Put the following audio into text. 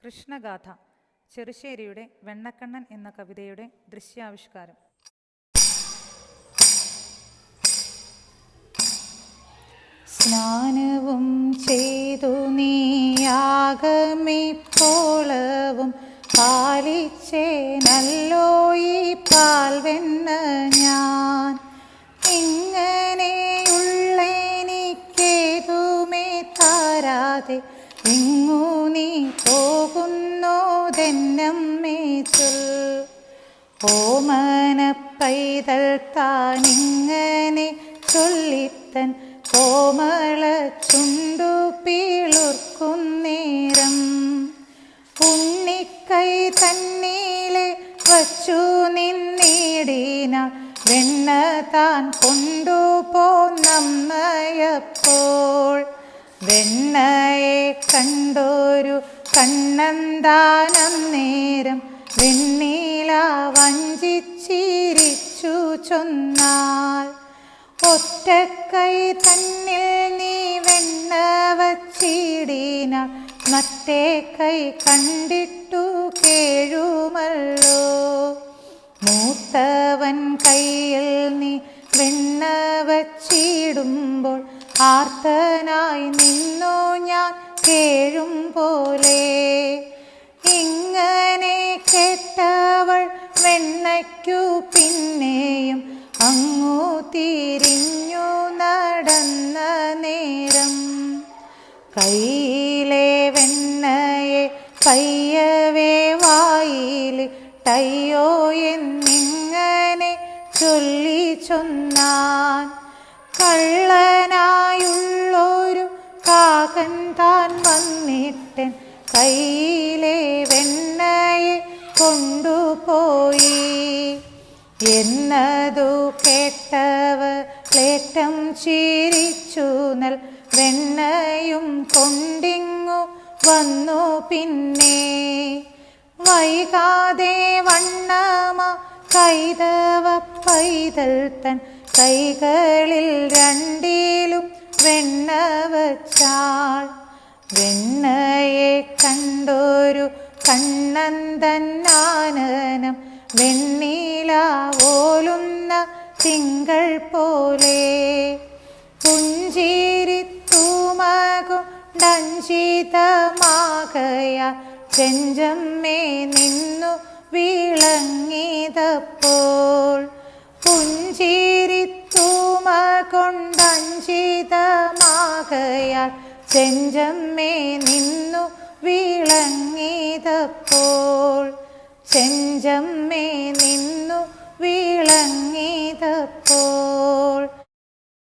കൃഷ്ണഗാഥ ചെറുശ്ശേരിയുടെ വെണ്ണക്കണ്ണൻ എന്ന കവിതയുടെ ദൃശ്യാവിഷ്കാരം. സ്നാനവും ചെയ്തു നീയാകമിപ്പോളവും പാലിച്ചേനല്ലോ ഈ പാൽവെണ്ണ ഞാൻ. ഇങ്ങനെയുള്ളെനിക്കേതുമേ താരാതെ ഇങ്ങു നീ പോകുന്നോതെന്നമ്മേ ചൊൽ. ഓമന പൈതൽ താനിങ്ങനെ ചൊല്ലിത്തൻ കോമള ചുണ്ടു പിളുർക്കുന്നേരം ഉണ്ണിക്കൈ തന്നീലെ വച്ചു നിന്നിടിനാൾ വെണ്ണ താൻ കൊണ്ടുപോന്നമ്മയപ്പോൾ. വെണ്ണയെ കണ്ടൊരു കണ്ണന്താനം നേരം വെണ്ണീല വഞ്ചിച്ചിരിച്ചു ചൊന്നാൽ. ഒറ്റക്കൈ തന്നിൽ നീ വെണ്ണ വച്ചിടിനാൾ മറ്റേ കൈ കണ്ടിട്ടു കേഴുമല്ലോ. മൂത്തവൻ കയ്യിൽ നീ വെണ്ണ വച്ചിടുമ്പോൾ ആർത്തനായി നിന്നു ഞാൻ കേഴും പോലെ. ഇങ്ങനെ കേട്ടവൾ വെണ്ണയ്ക്കു പിന്നെയും അങ്ങു തിരിഞ്ഞു നടന്ന നേരം കയ്യിലെ വെണ്ണയെ പയ്യവേ വായിലിട്ടയ്യോ എന്നിങ്ങനെ ചൊല്ലി ചൊന്നാൻ. കള്ളനായുള്ളൊരു കാകൻ താൻ വന്നിട്ടൻ കയ്യിലെ വെണ്ണയെ കൊണ്ടുപോയി എന്നതു കേട്ടവളേറ്റം ചിരിച്ചു നൽ വെണ്ണയും കൊണ്ടിങ്ങു വന്നു പിന്നെ. വൈകാതെ വണ്ണമ കൈതവ പൈതൽ തൻ കൈകളിൽ രണ്ടിലും വെണ്ണ വച്ചാൾ. വെണ്ണയെ കണ്ടൊരു കണ്ണന്തന്നാനനം വെണ്ണീല ഓലുന്ന തിങ്കൾ പോലെ. പുഞ്ചിരിത്തൂമകൊണ്ടഞ്ചിതമാകയാൽ ചെഞ്ചമ്മേ നിന്നു വിളങ്ങിയതപ്പോൾ. പുഞ്ചിരിത്തൂമകൊണ്ടഞ്ചിതമാകയാൽ ചെഞ്ചമ്മേ നിന്നു വിളങ്ങിയതപ്പോൾ. ചെഞ്ചമ്മേ നിന്നു വിളങ്ങിയതപ്പോൾ.